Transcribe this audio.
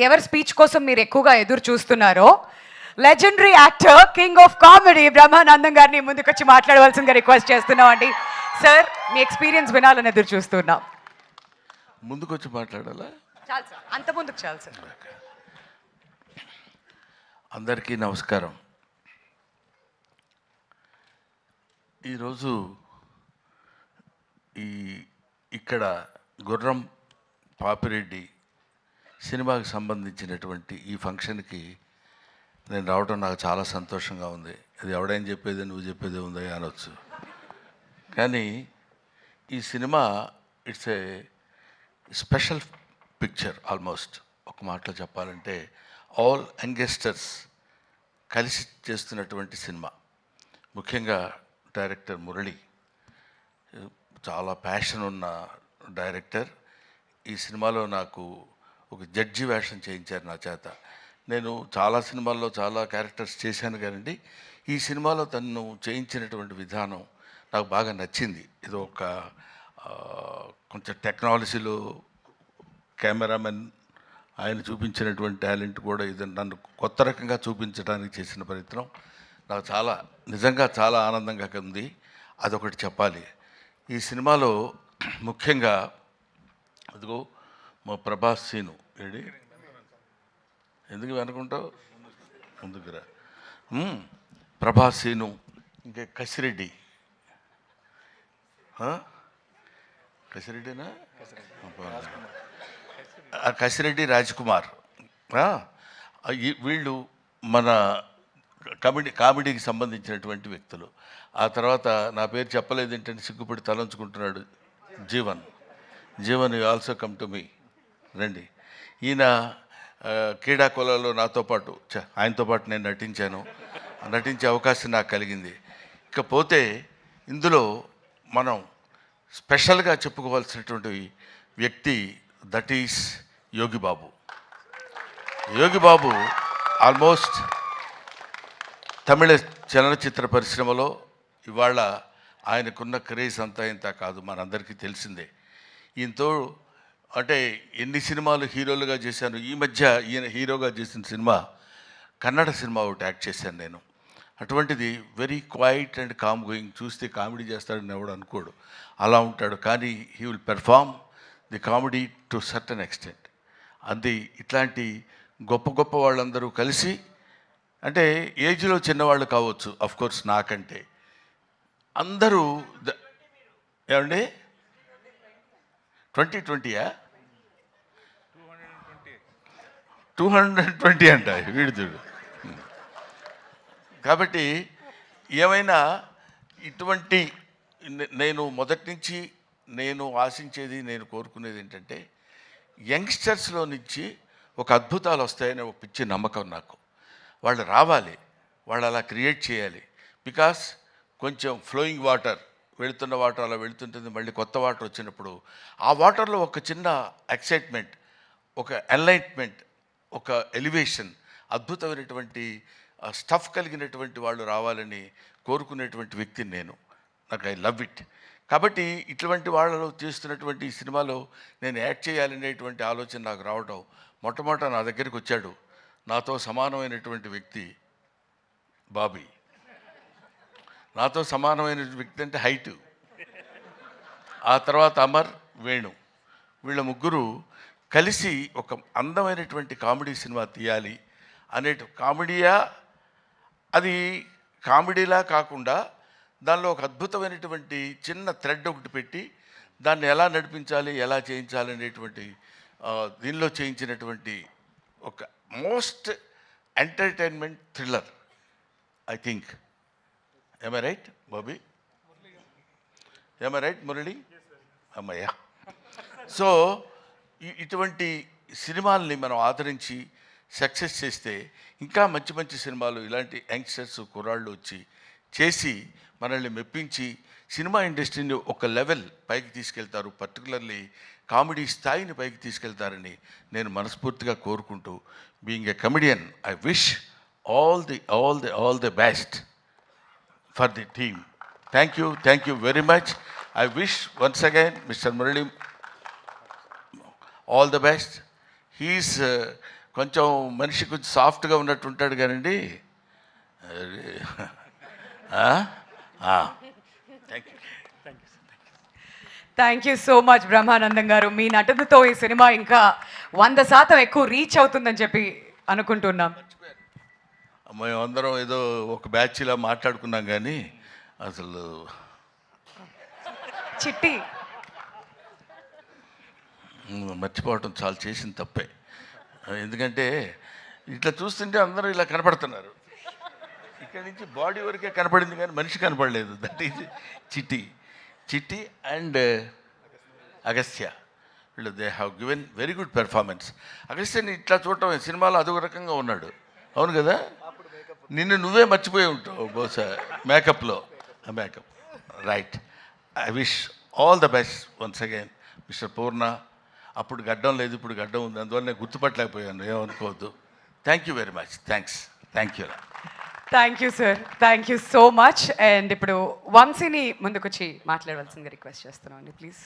ఎవరి స్పీచ్ కోసం మీరు ఎక్కువగా ఎదురు చూస్తున్నారో legendary actor king of comedy Brahmanandam గారిని ముందుకొచ్చి మాట్లాడవలసిందిగా రిక్వెస్ట్ చేస్తున్నాం అండి. సార్, మీ ఎక్స్పీరియన్స్ వినాలని ఎదురు చూస్తున్నాం. ముందుకొచ్చి మాట్లాడాలా? చాలు సార్, అంత ముందుకు చాలు సార్. అందరికీ నమస్కారం. ఈరోజు ఇక్కడ గుర్రం పాపిరెడ్డి సినిమాకి సంబంధించినటువంటి ఈ ఫంక్షన్కి నేను రావడం నాకు చాలా సంతోషంగా ఉంది. అది ఎవడైనా చెప్పేది నువ్వు చెప్పేది ఉందా అనొచ్చు, కానీ ఈ cinema it's a special picture. Almost ఒక మాటలో చెప్పాలంటే ఆల్ యంగస్టర్స్ కలిసి చేస్తున్నటువంటి సినిమా. ముఖ్యంగా డైరెక్టర్ మురళి చాలా ప్యాషన్ ఉన్న డైరెక్టర్. ఈ సినిమాలో నాకు ఒక జడ్జి వేషం చేయించారు నా చేత. నేను చాలా సినిమాల్లో చాలా క్యారెక్టర్స్ చేశాను కానండి, ఈ సినిమాలో తను చేయించినటువంటి విధానం నాకు బాగా నచ్చింది. ఇది ఒక కొంచెం టెక్నాలజీలో కెమెరామెన్ ఆయన చూపించినటువంటి టాలెంట్ కూడా ఇది నన్ను కొత్త రకంగా చూపించడానికి చేసిన ప్రయత్నం నాకు చాలా నిజంగా చాలా ఆనందంగా ఉంది. అదొకటి చెప్పాలి. ఈ సినిమాలో ముఖ్యంగా అదిగో మా ప్రభాస్ సీను ఏడి ఎందుకు వెనుకుంటావు, ముందుకురా. ప్రభాస్ సీను, ఇంకా కసిరెడ్డి, కసిరెడ్డినా కసిరెడ్డి రాజ్కుమార్, వీళ్ళు మన కామెడీకి సంబంధించినటువంటి వ్యక్తులు. ఆ తర్వాత నా పేరు చెప్పలేదు ఏంటంటే సిగ్గుపడి తలంచుకుంటున్నాడు Jeevan. You also come to me, రండి. ఈయన క్రీడాకోలలో నాతో పాటు ఆయనతో పాటు నేను నటించే అవకాశం నాకు కలిగింది. ఇకపోతే ఇందులో మనం స్పెషల్గా చెప్పుకోవాల్సినటువంటి వ్యక్తి that is Yogi Babu. Yogi Babu almost Tamil చలనచిత్ర పరిశ్రమలో ఇవాళ ఆయనకున్న క్రేజ్ అంతా ఇంత కాదు, మనందరికీ తెలిసిందే. ఈయనతో అంటే ఎన్ని సినిమాలు హీరోలుగా చేశాను. ఈ మధ్య ఈయన హీరోగా చేసిన సినిమా కన్నడ సినిమా ఒకటి యాక్ట్ చేశాను నేను. అటువంటిది very quite and calm going. చూస్తే కామెడీ చేస్తాడని ఎవడు అనుకోడు, అలా ఉంటాడు. కానీ he will perform the comedy to certain extent. అది ఇట్లాంటి గొప్ప గొప్ప వాళ్ళందరూ కలిసి, అంటే ఏజ్లో చిన్నవాళ్ళు కావచ్చు అఫ్కోర్స్ నాకంటే, అందరూ ఏమండి 2020యా 220 అంట వీడిదుడు. కాబట్టి ఏమైనా ఇటువంటి నేను మొదటి నుంచి నేను ఆశించేది, నేను కోరుకునేది ఏంటంటే యంగ్స్టర్స్లో నుంచి ఒక అద్భుతాలు వస్తాయనే ఒక పిచ్చి నమ్మకం నాకు. వాళ్ళు రావాలి, వాళ్ళు అలా క్రియేట్ చేయాలి. బికాస్ కొంచెం ఫ్లోయింగ్ వాటర్, వెళుతున్న వాటర్ అలా వెళుతుంటుంది, మళ్ళీ కొత్త వాటర్ వచ్చినప్పుడు ఆ వాటర్లో ఒక చిన్న ఎక్సైట్మెంట్, ఒక ఎన్లైట్మెంట్, ఒక ఎలివేషన్, అద్భుతమైనటువంటి స్టఫ్ కలిగినటువంటి వాళ్ళు రావాలని కోరుకునేటువంటి వ్యక్తిని నేను. నాకు ఐ లవ్ ఇట్. కాబట్టి ఇటువంటి వాళ్ళలో చేస్తున్నటువంటి ఈ సినిమాలో నేను యాక్ట్ చేయాలనేటువంటి ఆలోచన నాకు రావడం, మొట్టమొదట నా దగ్గరికి వచ్చాడు నాతో సమానమైనటువంటి వ్యక్తి బాబీ. నాతో సమానమైన వ్యక్తి అంటే హైటు. ఆ తర్వాత అమర్, వేణు, వీళ్ళ ముగ్గురు కలిసి ఒక అందమైనటువంటి కామెడీ సినిమా తీయాలి అనే కామెడీయా, అది కామెడీలా కాకుండా దానిలో ఒక అద్భుతమైనటువంటి చిన్న థ్రెడ్ ఒకటి పెట్టి దాన్ని ఎలా నడిపించాలి, ఎలా చేయించాలి అనేటువంటి దీనిలో చేయించినటువంటి ఒక most entertainment thriller I think. Am I right, Bobby? Am I right, Murali? అమ్మయ్యా. సో ఇటువంటి సినిమాల్ని మనం ఆదరించి సక్సెస్ చేస్తే ఇంకా మంచి మంచి సినిమాలు ఇలాంటి యంగ్స్టర్స్ కుర్రాళ్ళు వచ్చి చేసి మనల్ని మెప్పించి సినిమా ఇండస్ట్రీని ఒక లెవెల్ పైకి తీసుకెళ్తారు, పర్టికులర్లీ కామెడీ స్థాయిని పైకి తీసుకెళ్తారని నేను మనస్ఫూర్తిగా కోరుకుంటూ, being a comedian, I wish all the best for the team. Thank you very much. I wish once again Mr. Murali all the best. He is కొంచెం మనిషి కొంచెం సాఫ్ట్గా ఉన్నట్టు ఉంటాడు కానండి. Thank you. Thank you so much Brahmanandam గారు. మీ నటనతో ఈ సినిమా ఇంకా 100% ఎక్కువ రీచ్ అవుతుందని చెప్పి అనుకుంటున్నాం. మేమందరం ఏదో ఒక బ్యాచ్లా మాట్లాడుకున్నాం కానీ అసలు చిట్టి మర్చిపోవటం చాలా చేసిన తప్పే. ఎందుకంటే ఇట్లా చూస్తుంటే అందరూ ఇలా కనపడుతున్నారు. ఇక్కడి నుంచి బాడీ వరకే కనపడింది కానీ మనిషి కనపడలేదు. That is Chitti and Agastya. వీళ్ళు they have given very good performance. అగస్త్యని ఇట్లా చూడటం సినిమాలో అదొక రకంగా ఉన్నాడు. అవును కదా, నిన్ను నువ్వే మర్చిపోయి ఉంటావు బహుశా మేకప్లో. Makeup right. I wish all the best once again mister Purna. అప్పుడు గడ్డం లేదు, ఇప్పుడు గడ్డం ఉంది, అందువల్ల నేను గుర్తుపట్టలేకపోయాను, ఏమనుకోవద్దు. Thank you very much. Thank you. Thank you sir, thank you so much. And ఇప్పుడు వంశీని ముందుకొచ్చి మాట్లాడవలసిందిగా రిక్వెస్ట్ చేస్తున్నాం అండి, ప్లీజ్.